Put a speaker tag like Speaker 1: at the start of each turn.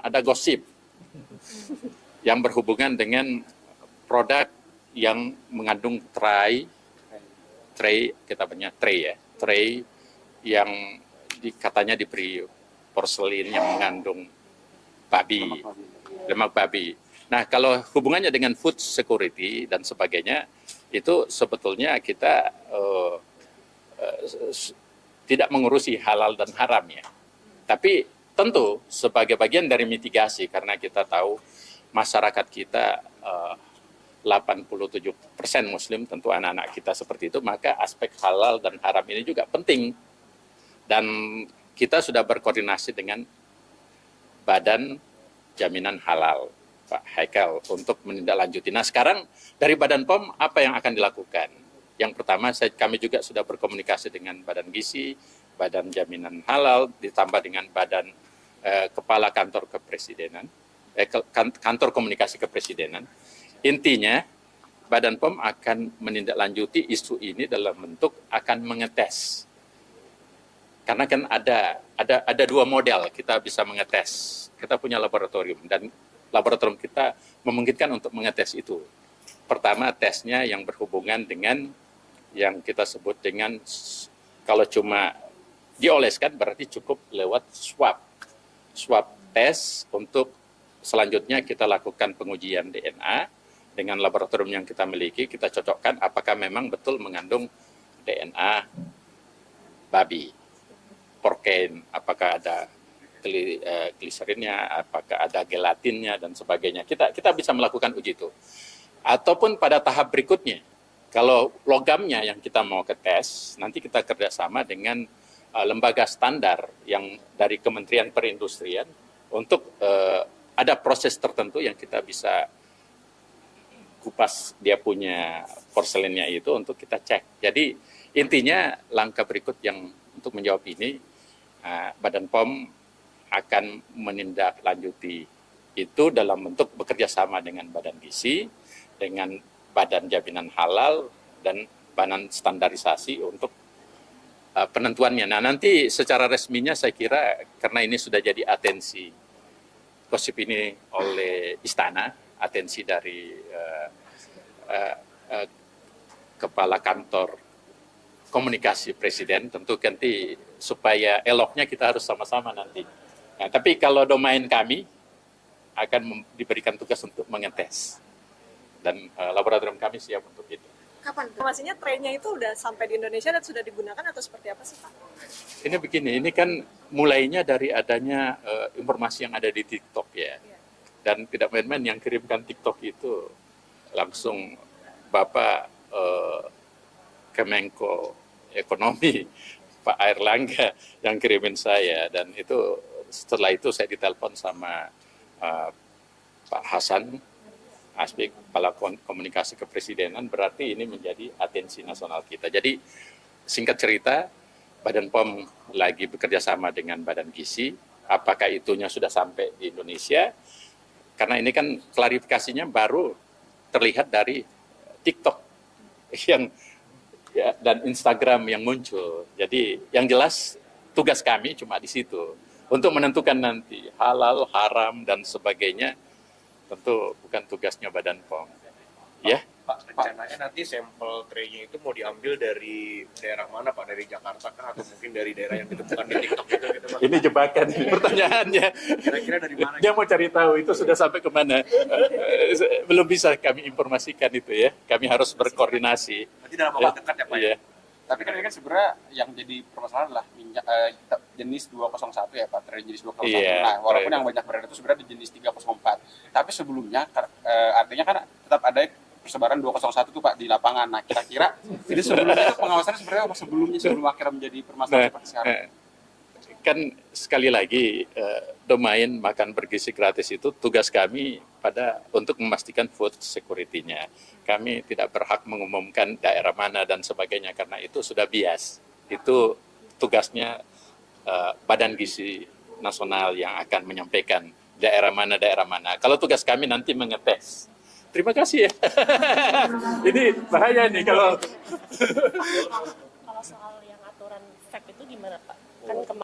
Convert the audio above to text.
Speaker 1: Ada gosip yang berhubungan dengan produk yang mengandung tray kita punya tray yang katanya diberi porselin yang mengandung lemak babi. Nah, kalau hubungannya dengan food security dan sebagainya, itu sebetulnya kita tidak mengurusi halal dan haram ya. Tapi tentu sebagai bagian dari mitigasi, karena kita tahu masyarakat kita 87% Muslim, tentu anak-anak kita seperti itu, maka aspek halal dan haram ini juga penting. Dan kita sudah berkoordinasi dengan Badan Jaminan Halal, Pak Haikal, untuk menindaklanjuti. Nah, sekarang dari Badan POM apa yang akan dilakukan? Yang pertama, kami juga sudah berkomunikasi dengan Badan Gizi, Badan Jaminan Halal, ditambah dengan Badan Kepala Kantor Kepresidenan, Kantor Komunikasi Kepresidenan. Intinya, Badan POM akan menindaklanjuti isu ini dalam bentuk akan mengetes. Karena kan ada dua model kita bisa mengetes. Kita punya laboratorium dan laboratorium kita memungkinkan untuk mengetes itu. Pertama, tesnya yang berhubungan dengan yang kita sebut dengan kalau cuma dioleskan berarti cukup lewat swab tes. Untuk selanjutnya kita lakukan pengujian DNA dengan laboratorium yang kita miliki, kita cocokkan apakah memang betul mengandung DNA babi, porkain, apakah ada gliserinnya, apakah ada gelatinnya dan sebagainya. Kita bisa melakukan uji itu. Ataupun pada tahap berikutnya, kalau logamnya yang kita mau ke tes, nanti kita kerjasama dengan lembaga standar yang dari Kementerian Perindustrian untuk ada proses tertentu yang kita bisa kupas dia punya porselinnya itu untuk kita cek. Jadi intinya langkah berikut yang untuk menjawab ini, Badan POM akan menindaklanjuti itu dalam bentuk bekerja sama dengan Badan Gizi, dengan Badan Jaminan Halal, dan Badan Standarisasi untuk penentuannya. Nah, nanti secara resminya saya kira karena ini sudah jadi atensi gosip ini oleh Istana, atensi dari Kepala Kantor Komunikasi Presiden, tentu nanti supaya eloknya kita harus sama-sama nanti. Nah, tapi kalau domain kami akan diberikan tugas untuk mengetes dan laboratorium kami siap untuk itu.
Speaker 2: Kapan? Informasinya trennya itu udah sampai di Indonesia dan sudah digunakan atau seperti apa sih Pak?
Speaker 1: Ini begini, ini kan mulainya dari adanya informasi yang ada di TikTok ya. Dan tidak main-main yang kirimkan TikTok itu langsung Bapak Kemenko Ekonomi, Pak Airlangga yang kirimin saya. Dan itu setelah itu saya ditelepon sama Pak Hasan Asbik, Kepala Komunikasi Kepresidenan, berarti ini menjadi atensi nasional kita. Jadi singkat cerita, Badan POM lagi bekerja sama dengan Badan Gizi. Apakah itunya sudah sampai di Indonesia? Karena ini kan klarifikasinya baru terlihat dari TikTok yang dan Instagram yang muncul. Jadi yang jelas tugas kami cuma di situ untuk menentukan nanti halal, haram dan sebagainya. Tentu bukan tugasnya Badan POM. Ya.
Speaker 3: Pak, rencananya nanti sampel tray-nya itu mau diambil dari daerah mana Pak? Dari Jakarta kah? Atau mungkin dari daerah yang ditemukan di TikTok itu gitu Pak?
Speaker 1: Ini jebakan pertanyaannya.
Speaker 3: Kira-kira dari mana?
Speaker 1: Dia mau cari tahu itu sudah sampai kemana. Belum bisa kami informasikan itu ya. Kami harus berkoordinasi.
Speaker 3: Nanti dalam waktu dekat ya Pak?
Speaker 1: Iya.
Speaker 4: Tapi kan ini kan sebenarnya yang jadi permasalahan adalah minyak jenis 201 ya Pak, tren jenis 201.
Speaker 1: Iya,
Speaker 4: Nah, walaupun yang banyak beredar itu sebenarnya di jenis 304. Tapi sebelumnya artinya kan tetap ada persebaran 201 tuh Pak di lapangan. Nah, kira-kira ini sebelumnya itu pengawasannya sebenarnya apa sebelum akhirnya menjadi permasalahan seperti sekarang?
Speaker 1: Kan sekali lagi domain makan bergizi gratis itu tugas kami untuk memastikan food security-nya. Kami tidak berhak mengumumkan daerah mana dan sebagainya karena itu sudah bias. Itu tugasnya Badan Gizi Nasional yang akan menyampaikan daerah mana. Kalau tugas kami nanti mengetes. Terima kasih ya. Ini bahaya nih kalau
Speaker 5: soal yang aturan vape itu gimana Pak? Kan